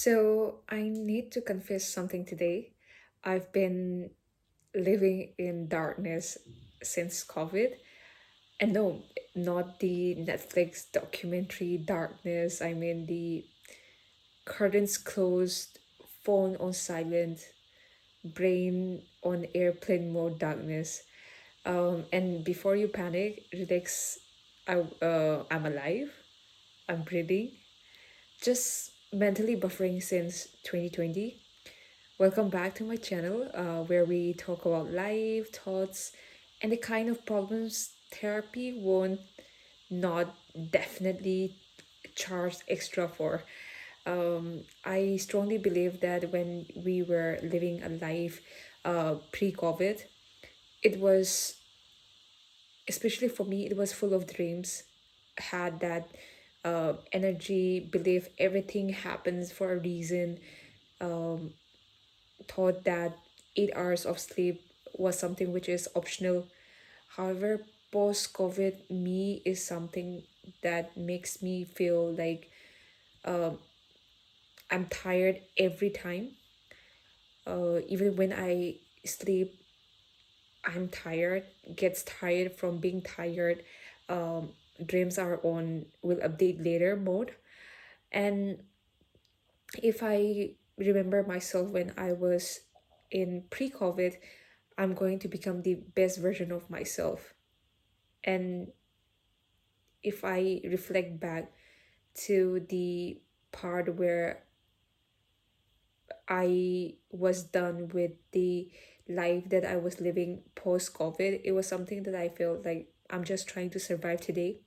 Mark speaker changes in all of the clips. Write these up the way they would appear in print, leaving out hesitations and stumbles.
Speaker 1: So, I need to confess something today. I've been living in darkness since COVID. And no, not the Netflix documentary darkness. I mean, the curtains closed, phone on silent, brain on airplane mode darkness. And before you panic, relax. I'm alive. I'm breathing. Just mentally buffering since 2020. Welcome back to my channel, where we talk about life, thoughts, and the kind of problems therapy won't not definitely charge extra for. I strongly believe that when we were living a life pre-COVID, it was, especially for me, it was full of dreams, had that energy, belief everything happens for a reason, thought that 8 hours of sleep was something which is optional. However, post COVID me is something that makes me feel like I'm tired every time. Even when I sleep, I'm tired, gets tired from being tired. Dreams are on will update later mode. And if I remember myself when I was in pre COVID, I'm going to become the best version of myself. And if I reflect back to the part where I was done with the life that I was living post COVID, it was something that I felt like I'm just trying to survive today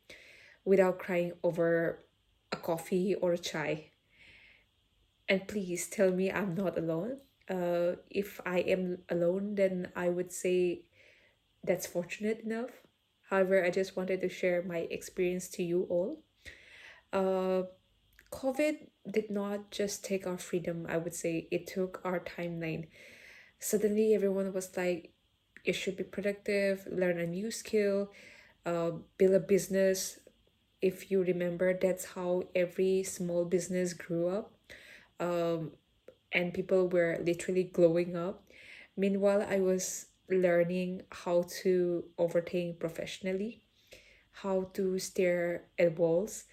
Speaker 1: without crying over a coffee or a chai. And please tell me I'm not alone. If I am alone, then I would say that's fortunate enough. However, I just wanted to share my experience to you all. Uh, COVID did not just take our freedom, I would say, it took our timeline. Suddenly, everyone was like, you should be productive, learn a new skill, build a business. If you remember, that's how every small business grew up. Um, and people were literally glowing up. Meanwhile, I was learning how to overthink professionally, how to stare at walls,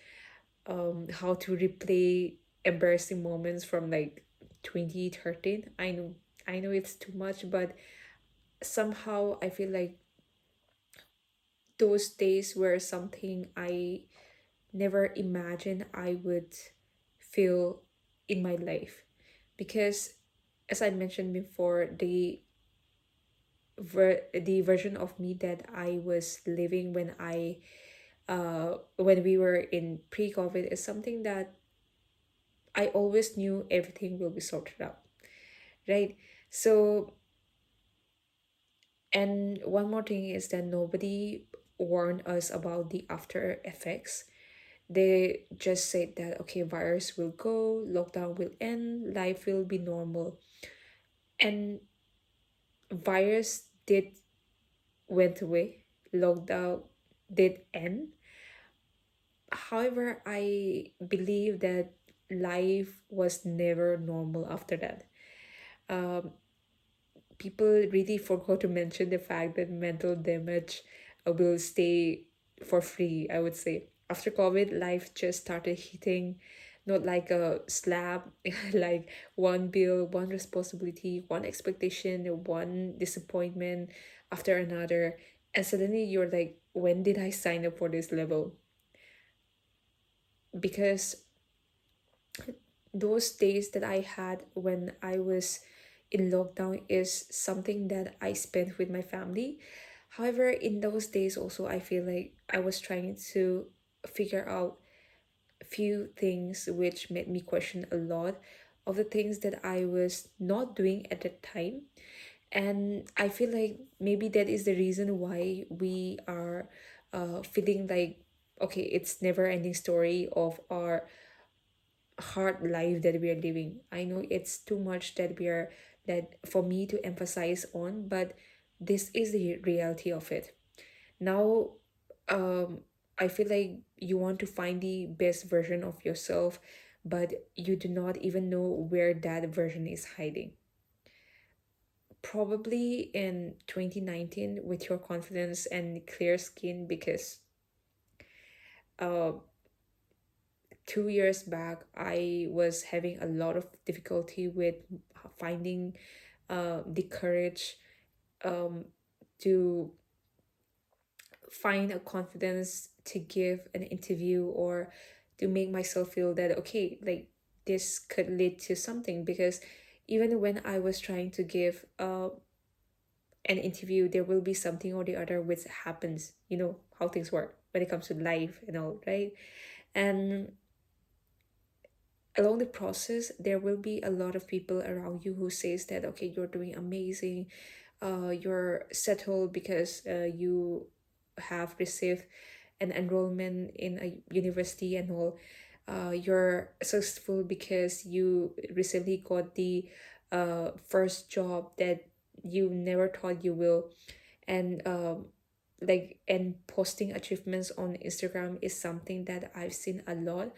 Speaker 1: how to replay embarrassing moments from like 2013. I know it's too much, but somehow I feel like those days were something I never imagined I would feel in my life. Because as I mentioned before, the version of me that I was living when we were in pre-COVID is something that I always knew everything will be sorted out, right? So, and one more thing is that nobody warned us about the after effects. They just said that okay, virus will go, lockdown will end, life will be normal. And virus did went away, lockdown did end. However, I believe that life was never normal after that. Um, People really forgot to mention the fact that mental damage will stay for free, I would say. After COVID, life just started hitting not like a slab, like one bill, one responsibility, one expectation, one disappointment after another. And suddenly you're like, when did I sign up for this level? Because those days that I had when I was in lockdown is something that I spent with my family. However, in those days also I feel like I was trying to figure out a few things which made me question a lot of the things that I was not doing at that time. And I feel like maybe that is the reason why we are feeling like okay, it's never ending story of our hard life that we are living. I know it's too much that for me to emphasize on, but this is the reality of it. Now, I feel like you want to find the best version of yourself, but you do not even know where that version is hiding. Probably in 2019 with your confidence and clear skin, because uh 2 years back I was having a lot of difficulty with finding the courage um to find a confidence to give an interview, or to make myself feel that okay, like this could lead to something. Because even when I was trying to give an interview, there will be something or the other which happens. You know how things work when it comes to life and all, right? And along the process there will be a lot of people around you who says that okay, you're doing amazing, you're settled because you have received an enrollment in a university and all, you're successful because you recently got the first job that you never thought you will. And and posting achievements on Instagram is something that I've seen a lot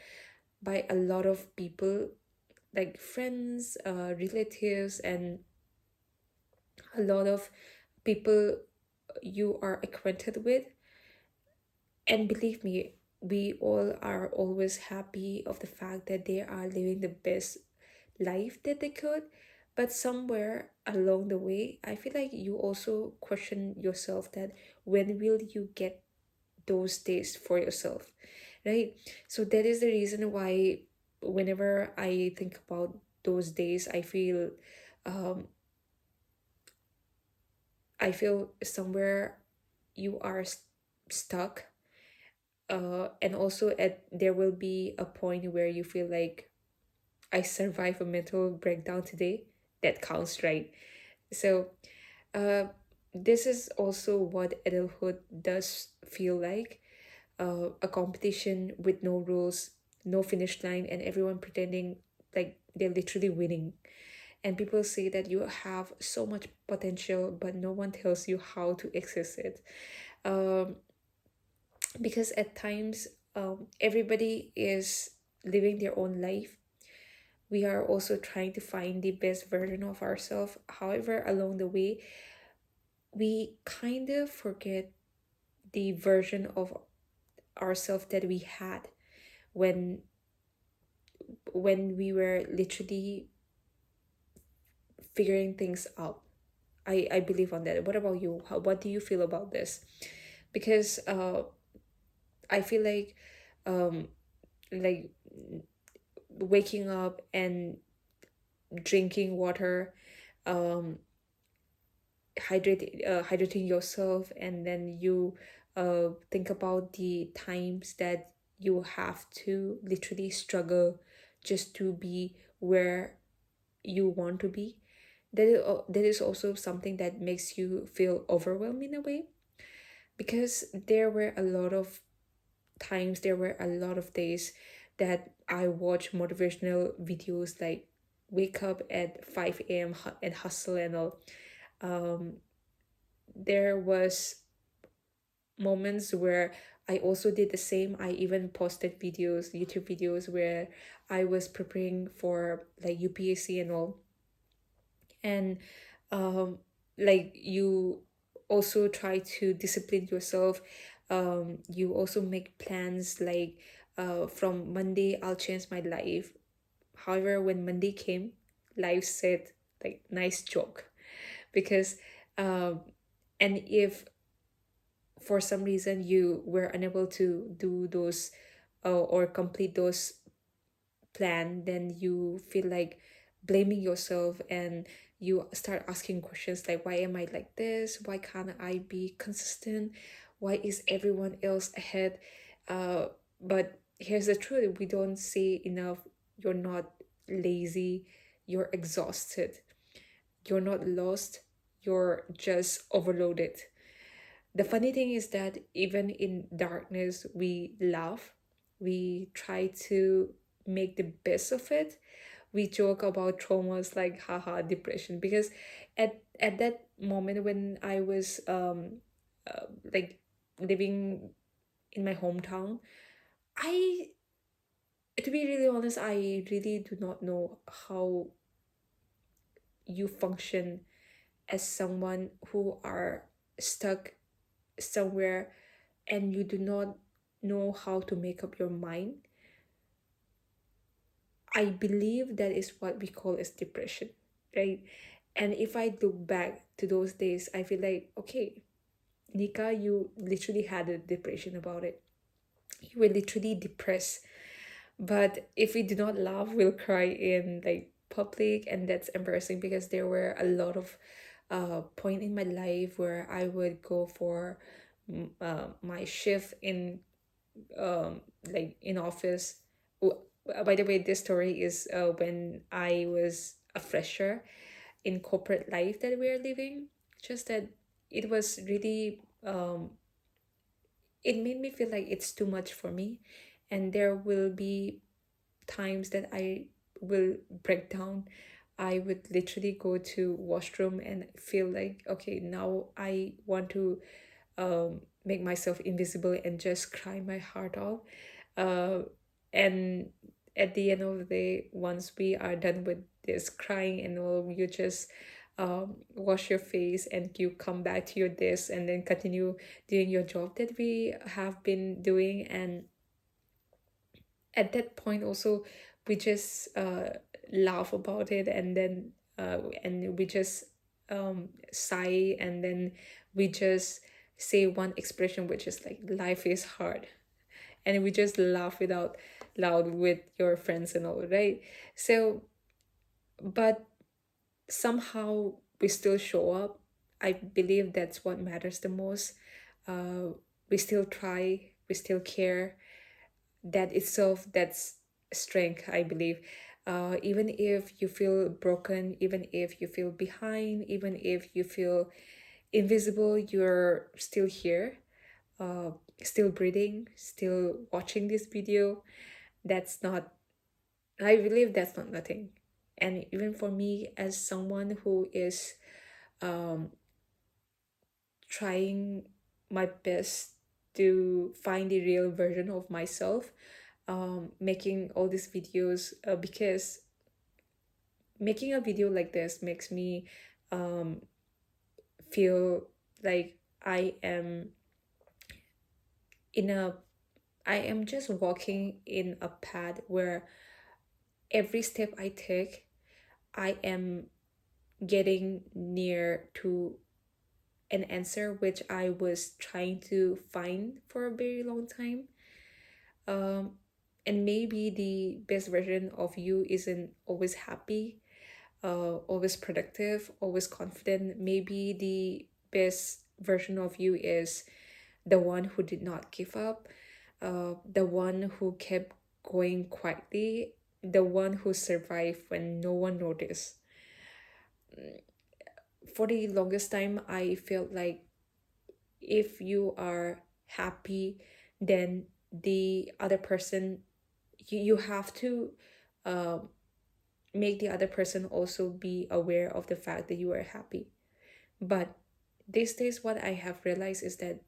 Speaker 1: by a lot of people, like friends, relatives, and a lot of people you are acquainted with. And believe me, we all are always happy of the fact that they are living the best life that they could. But somewhere along the way, I feel like you also question yourself that when will you get those days for yourself, right? So that is the reason why whenever I think about those days, um I feel somewhere you are stuck. And also at there will be a point where you feel like I survived a mental breakdown today. That counts, right? So uh this is also what adulthood does feel like, a competition with no rules, no finish line, and everyone pretending like they're literally winning. And people say that you have so much potential, but no one tells you how to access it. Um, because at times, everybody is living their own life. We are also trying to find the best version of ourselves. However, along the way, we kind of forget the version of ourselves that we had when we were literally figuring things out. I believe on that. What about you? What do you feel about this? Because I feel um like waking up and drinking water, um hydrating yourself, and then you think about the times that you have to literally struggle just to be where you want to be. That is also something that makes you feel overwhelmed in a way, because there were a lot of days that I watch motivational videos like wake up at 5 a.m. And hustle and all. um there was moments where I also did the same. I even posted YouTube videos where I was preparing for like UPSC and all. And um you also try to discipline yourself. You also make plans like, from Monday I'll change my life. However, when Monday came, life said like nice joke. Because um and if for some reason you were unable to do those, or complete those plan, then you feel like blaming yourself, and you start asking questions like, why am I like this? Why can't I be consistent? Why is everyone else ahead? But here's the truth: we don't say enough. You're not lazy, you're exhausted. You're not lost, you're just overloaded. The funny thing is that even in darkness, we laugh. We try to make the best of it. We joke about traumas like haha depression, because at that moment when I was like living in my hometown, I To be really honest, I really do not know how you function as someone who are stuck somewhere and you do not know how to make up your mind. I believe that is what we call as depression, right? And if I look back to those days, I feel like, okay, Nika, you literally had a depression about it. You were literally depressed. But if we do not laugh, we'll cry in like public, and that's embarrassing because there were a lot of point in my life where I would go for my shift in like in office. By the way, this story is when I was a fresher in corporate life that we are living. Just that it was really it made me feel like it's too much for me, and there will be times that I will break down. I would literally go to washroom and feel like, okay, now I want to make myself invisible and just cry my heart out. Uh, and at the end of the day, once we are done with this crying and all, you just wash your face and you come back to your desk and then continue doing your job that we have been doing. And at that point also we just laugh about it, and we just sigh, and then we just say one expression which is like life is hard, and we just laugh without loud with your friends and all, right? So but somehow we still show up. I believe that's what matters the most. uh, we still try, we still care. That itself, that's strength, I believe. Even if you feel broken, even if you feel behind, even if you feel invisible, you're still here, uh, still breathing, still watching this video. That's not, I believe that's not nothing. And even for me, as someone who is um, trying my best to find the real version of myself, making all these videos, because making a video like this makes me um, feel like in a I am just walking in a path where every step I take, I am getting near to an answer which I was trying to find for a very long time. Um, and maybe the best version of you isn't always happy, always productive, always confident. Maybe the best version of you is the one who did not give up, the one who kept going quietly, the one who survived when no one noticed. For the longest time, I felt like if you are happy, then the other person, you have to uh, make the other person also be aware of the fact that you are happy. But these days, what I have realized is that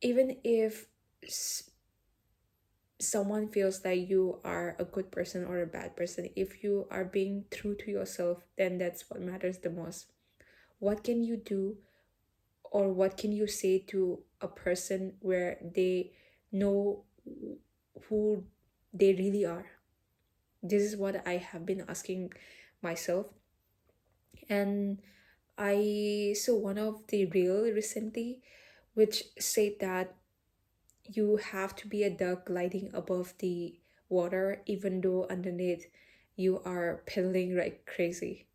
Speaker 1: even if s- someone feels like you are a good person or a bad person, if you are being true to yourself, then that's what matters the most. What can you do, or what can you say to a person where they know who they really are? This is what I have been asking myself. And I saw one of the reel recently which said that you have to be a duck gliding above the water even though underneath you are paddling like crazy.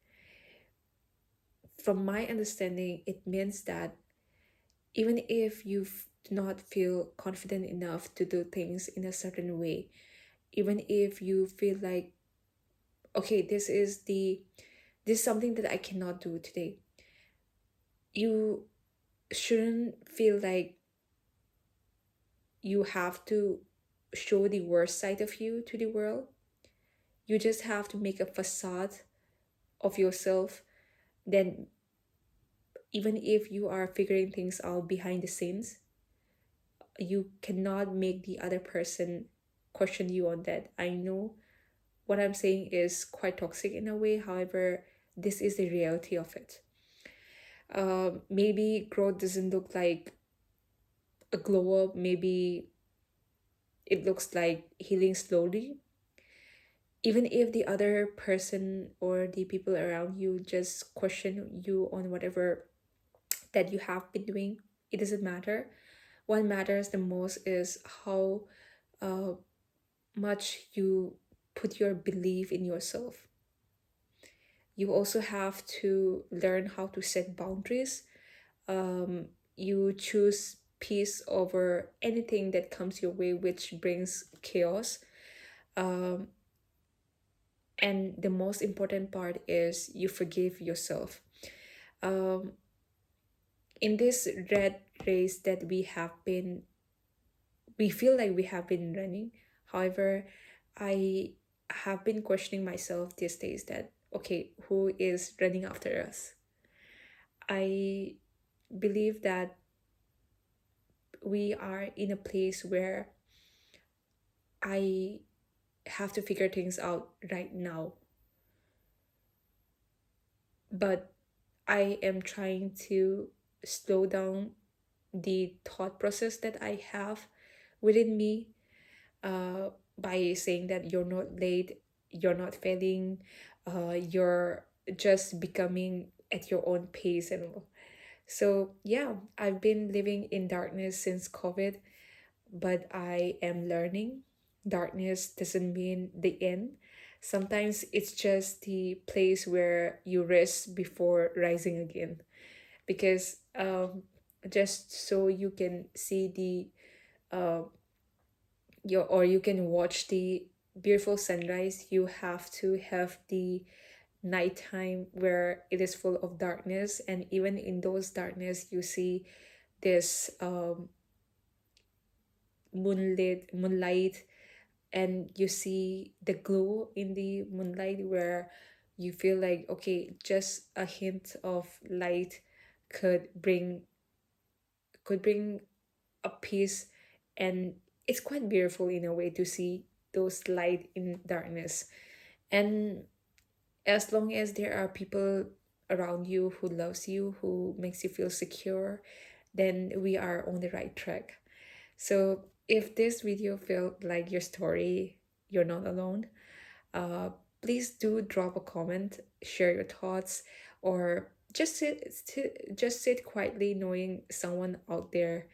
Speaker 1: From my understanding, it means that even if do not feel confident enough to do things in a certain way, even if you feel like, okay, this is something that I cannot do today, you shouldn't feel like you have to show the worst side of you to the world. You just have to make a facade of yourself. Then, even if you are figuring things out behind the scenes, you cannot make the other person question you on that. I know what I'm saying is quite toxic in a way. However, this is the reality of it. Maybe growth doesn't look like a glow up. Maybe it looks like healing slowly. Even if the other person or the people around you just question you on whatever that you have been doing, it doesn't matter. What matters the most is how uh, much you put your belief in yourself. You also have to learn how to set boundaries. You choose peace over anything that comes your way, which brings chaos. Um, and the most important part is you forgive yourself. Um, in this red race that we feel like we have been running. However, I have been questioning myself these days that, okay, who is running after us? I believe that we are in a place where I have to figure things out right now. But I am trying to slow down the thought process that I have within me, uh, by saying that you're not late, you're not failing, you're just becoming at your own pace and all. So, yeah, I've been living in darkness since COVID, but I am learning. Darkness doesn't mean the end. Sometimes it's just the place where you rest before rising again. Because just so you can see uh, or you can watch the beautiful sunrise, you have to have the nighttime where it is full of darkness, and even in those darkness you see this moonlight, and you see the glow in the moonlight where you feel like, okay, just a hint of light could bring could bring a peace. And it's quite beautiful in a way to see those light in darkness. And as long as there are people around you who loves you, who makes you feel secure, then we are on the right track. So if this video felt like your story, you're not alone. uh, Please do drop a comment, share your thoughts, or just sit quietly knowing someone out there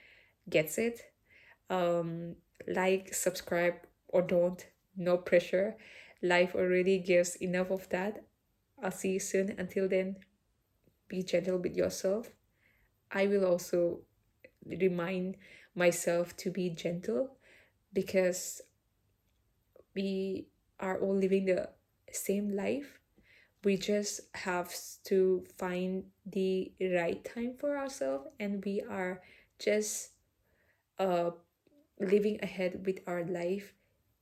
Speaker 1: gets it. um like, subscribe, or don't, no pressure. Life already gives enough of that. I'll see you soon. Until then, be gentle with yourself. I will also remind myself to be gentle, because we are all living the same life. We just have to find the right time for ourselves, and we are just uh living ahead with our life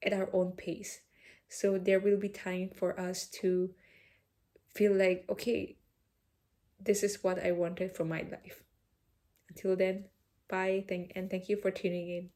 Speaker 1: at our own pace. So there will be time for us to feel like, okay, this is what I wanted for my life. Until then, bye, and thank you for tuning in.